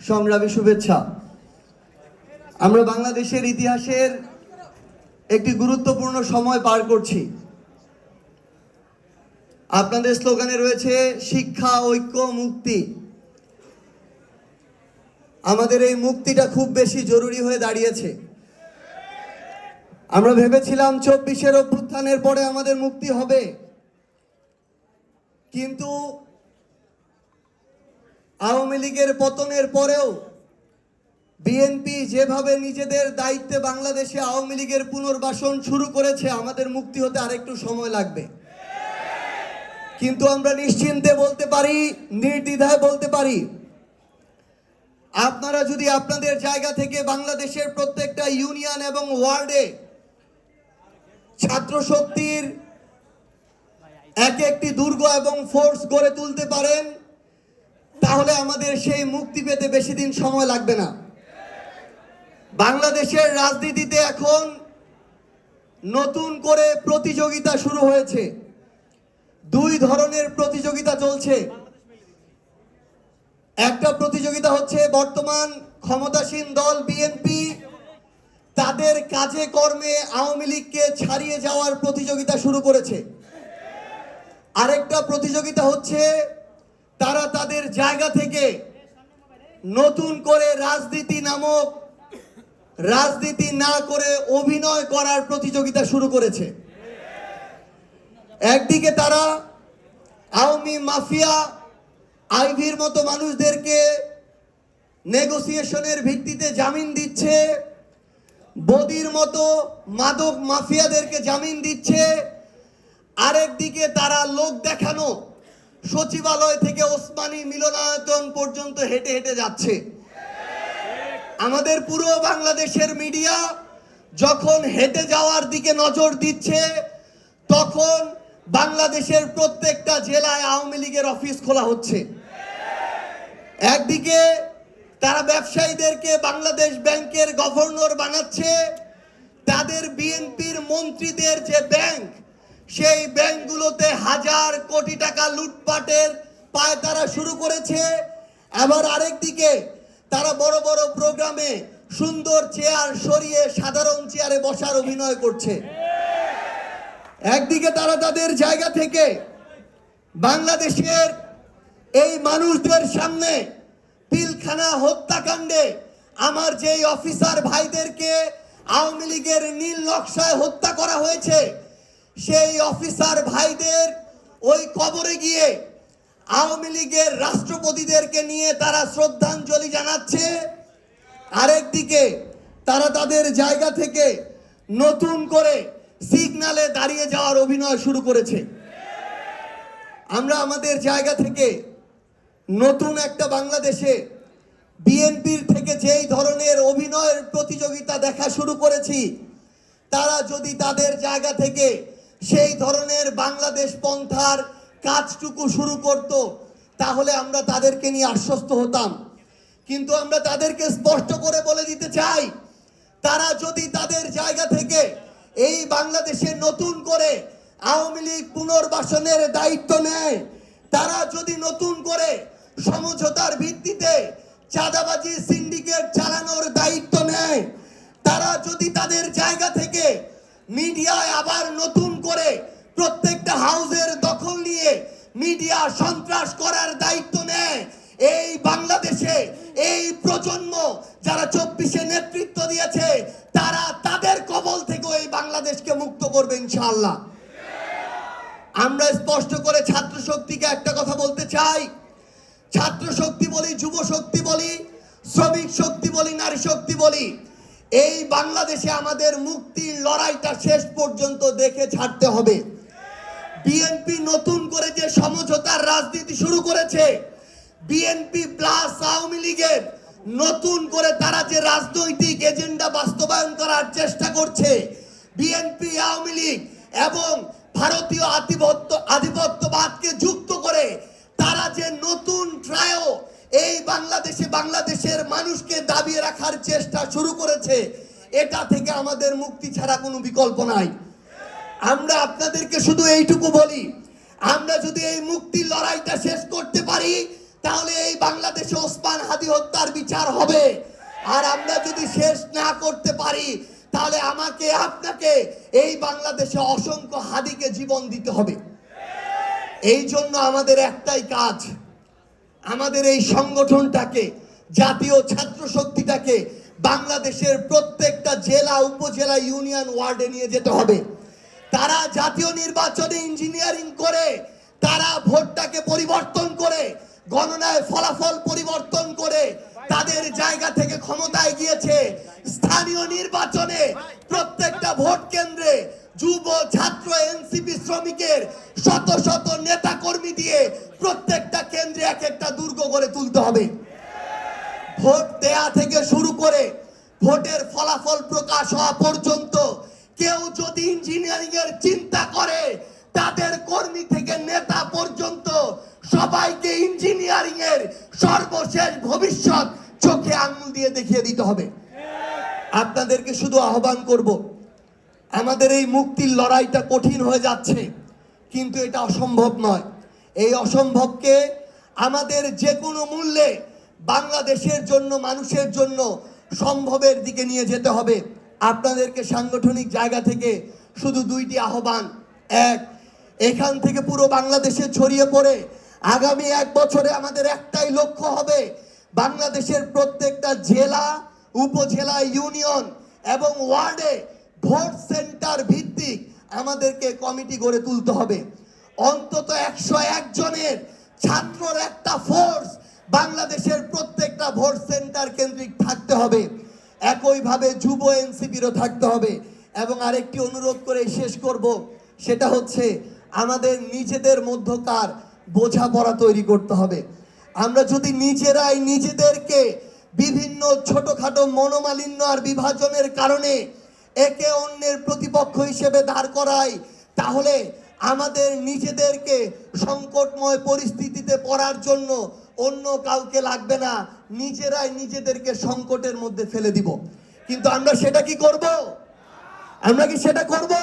সংগ্রামী শুভেচ্ছা। আমরা বাংলাদেশের ইতিহাসের একটি গুরুত্বপূর্ণ সময় পার করছি। আপনাদের স্লোগানে রয়েছে শিক্ষা, ঐক্য, মুক্তি। আমাদের এই মুক্তিটা খুব বেশি জরুরি হয়ে দাঁড়িয়েছে। আমরা ভেবেছিলাম 24-এর অভ্যুত্থানের পরে আমাদের মুক্তি হবে, কিন্তু আওয়ামী লীগের পতনের পরেও বিএনপি যেভাবে নিজেদের দায়িত্বে বাংলাদেশে আওয়ামী লীগের পুনর্বাসন শুরু করেছে, আমাদের মুক্তি হতে আরেকটু সময় লাগবে। কিন্তু আমরা নিশ্চিন্তে বলতে পারি, নির্দ্বিধায় বলতে পারি, আপনারা যদি আপনাদের জায়গা থেকে বাংলাদেশের প্রত্যেকটা ইউনিয়ন এবং ওয়ার্ডে ছাত্র শক্তির এক একটি দুর্গ এবং ফোর্স গড়ে তুলতে পারেন, তাহলে আমাদের সেই মুক্তি পেতে বেশি দিন সময় লাগবে না। বাংলাদেশের রাজনীতিতে এখন নতুন করে প্রতিযোগিতা শুরু হয়েছে। দুই ধরনের প্রতিযোগিতা চলছে। একটা প্রতিযোগিতা হচ্ছে বর্তমান ক্ষমতাসীন দল বিএনপি তাদের কাজে কর্মে আওয়ামী লীগকে ছাড়িয়ে যাওয়ার প্রতিযোগিতা শুরু করেছে। আরেকটা প্রতিযোগিতা হচ্ছে তারা তাদের জায়গা থেকে নতুন করে রাজনীতি না করে অভিনয় করার প্রতিযোগিতা শুরু করেছে। একদিকে তারা আওয়ামী মাফিয়া আইভির মতো মানুষদেরকে নেগোসিয়েশনের ভিত্তিতে জামিন দিচ্ছে, বদির মতো মাদক মাফিয়াদেরকে জামিন দিচ্ছে। আরেকদিকে তারা লোক দেখানো সচিবালয় থেকে ওসমানী মিলনায়তন পর্যন্ত হেঁটে হেঁটে যাচ্ছে। আমাদের পুরো বাংলাদেশের মিডিয়া যখন হেঁটে যাওয়ার দিকে নজর দিচ্ছে, তখন বাংলাদেশের প্রত্যেকটা জেলায় আওয়ামী লীগের অফিস খোলা হচ্ছে। একদিকে তারা ব্যবসায়ীদেরকে বাংলাদেশ ব্যাংকের গভর্নর বানাচ্ছে, তাদের বিএনপির মন্ত্রীদের যে ব্যাংক, সেই ব্যাংকগুলোতে হাজার কোটি টাকা লুটপাটের পায়তারা শুরু করেছে। আবার আরেকদিকে তারা বড় বড় প্রোগ্রামে সুন্দর চেয়ার সরিয়ে সাধারণ চেয়ারে বসার অভিনয় করছে। একদিকে তারা তাদের জায়গা থেকে বাংলাদেশের এই মানুষদের সামনে পিলখানা হত্যাকাণ্ডে আমার যেই অফিসার ভাইদেরকে আওয়ামী লীগের নীল নকশায় হত্যা করা হয়েছে, সেই অফিসার ভাইদের ওই কবরে গিয়ে আওয়ামী লীগের রাষ্ট্রপতিদেরকে নিয়ে তারা শ্রদ্ধাঞ্জলি জানাচ্ছে। আরেকদিকে তারা তাদের জায়গা থেকে নতুন করে সিগন্যালে দাঁড়িয়ে যাওয়ার অভিনয় শুরু করেছে। আমরা আমাদের জায়গা থেকে নতুন একটা বাংলাদেশে বিএনপির থেকে যেই ধরনের অভিনয়ের প্রতিযোগিতা দেখা শুরু করেছি, তারা যদি তাদের জায়গা থেকে সেই ধরনের বাংলাদেশ পন্থার কাজটুকু শুরু করত, তাহলে আমরা তাদেরকে নিয়ে আশ্বস্ত হতাম। কিন্তু আমরা তাদেরকে স্পষ্ট করে বলে দিতে চাই, তারা যদি তাদের জায়গা থেকে এই বাংলাদেশে নতুন করে আওয়ামী লীগ পুনর্বাসনের দায়িত্ব নেয়, তারা যদি নতুন করে সমঝোতার ভিত্তিতে চাঁদাবাজি সিন্ডিকেট চালানোর দায়িত্ব নেয়, তারা যদি তাদের জায়গা থেকে মিডিয়ায় আবার নতুন করে প্রত্যেকটা হাউসের দখল নিয়ে মিডিয়া সন্ত্রাস করার দায়িত্ব নেয়, এই বাংলাদেশে এই প্রজন্ম যারা 24-এ নেতৃত্ব দিয়েছে, তারা তাদের কবল থেকে এই বাংলাদেশকে মুক্ত করবে ইনশাআল্লাহ। আমরা স্পষ্ট করে ছাত্র শক্তিকে একটা কথা বলতে চাই, ছাত্র শক্তি বলি, যুব শক্তি বলি, শ্রমিক শক্তি বলি, নারী শক্তি বলি, এই বাংলাদেশে আমাদের মুক্তির লড়াইটা শেষ পর্যন্ত দেখে ছাড়তে হবে। বিএনপি নতুন করে যে সমঝোতার রাজনীতি শুরু করেছে, বিএনপি প্লাস আওয়ামী লীগের নতুন করে তারা যে রাজনৈতিক এজেন্ডা বাস্তবায়ন করার চেষ্টা করছে, বিএনপি, আওয়ামী লীগ এবং ভারতীয় আধিপত্যবাদকে যুক্ত করে তারা যে নতুন ট্রায়ো এই বাংলাদেশের মানুষকে দাবিয়ে রাখার চেষ্টা শুরু করেছে, এটা থেকে আমাদের মুক্তি ছাড়া কোনো বিকল্প নাই। আমরা আপনাদেরকে শুধু এইটুকু বলি, আমরা যদি এই মুক্তির লড়াইটা শেষ করতে পারি, তাহলে এই বাংলাদেশে ওসমান হাদি হত্যার বিচার হবে। আর আমরা যদি শেষ না করতে পারি, তাহলে আমাকে আপনাকে এই বাংলাদেশে অসংখ্য হাদিকে জীবন দিতে হবে। এই জন্য আমাদের একটাই কাজ, আমাদের এই সংগঠনটাকে, জাতীয় ছাত্র শক্তিটাকে বাংলাদেশের প্রত্যেকটা জেলা, উপজেলা, ইউনিয়ন, ওয়ার্ডে নিয়ে যেতে হবে। তারা জাতীয় নির্বাচনে ইঞ্জিনিয়ারিং করে, তারা ভোটটাকে পরিবর্তন করে, গণনায় ফলাফল পরিবর্তন করে তাদের জায়গা থেকে ক্ষমতায় গিয়েছে। স্থানীয় নির্বাচনে প্রত্যেকটা ভোট কেন্দ্রে যুব, ছাত্র, এনসিপি, শ্রমিকের শত শত নেতা কর্মী দিয়ে প্রত্যেকটা কেন্দ্রে এক একটা দুর্গ করে তুলতে হবে। ভোট দেয়া থেকে শুরু করে ভোটের ফলাফল প্রকাশ হওয়া পর্যন্ত কেউ যদি ইঞ্জিনিয়ারিং এর চিন্তা করে, তাদের কর্মী থেকে নেতা পর্যন্ত সবাইকে ইঞ্জিনিয়ারিং এর সর্বশেষ ভবিষ্যৎ চোখে আঙুল দিয়ে দেখিয়ে দিতে হবে। আপনাদেরকে শুধু আহ্বান করব, আমাদের এই মুক্তির লড়াইটা কঠিন হয়ে যাচ্ছে, কিন্তু এটা অসম্ভব নয়। এই অসম্ভবকে আমাদের যে কোনো মূল্যে বাংলাদেশের জন্য, মানুষের জন্য সম্ভবের দিকে নিয়ে যেতে হবে। আপনাদেরকে সাংগঠনিক জায়গা থেকে শুধু দুইটি আহ্বান। এক, এখান থেকে পুরো বাংলাদেশে ছড়িয়ে পড়ে আগামী 1 বছরে আমাদের একটাই লক্ষ্য হবে, বাংলাদেশের প্রত্যেকটা জেলা, উপজেলা, ইউনিয়ন এবং ওয়ার্ডে ভোট সেন্টার ভিত্তিক আমাদেরকে কমিটি গড়ে তুলতে হবে। অন্তত 101 জনের ছাত্রর একটা ফোর্স বাংলাদেশের প্রত্যেকটা ভোট সেন্টার কেন্দ্রিক থাকতে হবে। একইভাবে যুব এনসিপিরও থাকতে হবে। এবং আরেকটি অনুরোধ করে শেষ করব, সেটা হচ্ছে আমাদের নিজেদের মধ্যকার বোঝাপড়া তৈরি করতে হবে। আমরা যদি নিজেরাই নিজেদেরকে বিভিন্ন ছোটখাটো মনোমালিন্য আর বিভাজনের কারণে একে অন্যের প্রতিপক্ষ হিসেবে দাঁড় করাই, তাহলে আমাদের নিজেদেরকে সংকটময় পরিস্থিতিতে পড়ার জন্য অন্য কাউকে লাগবে না, নিজেরাই নিজেদেরকে সংকটের মধ্যে ফেলে দিব। কিন্তু আমরা সেটা কি করব? আমরা কি সেটা করব?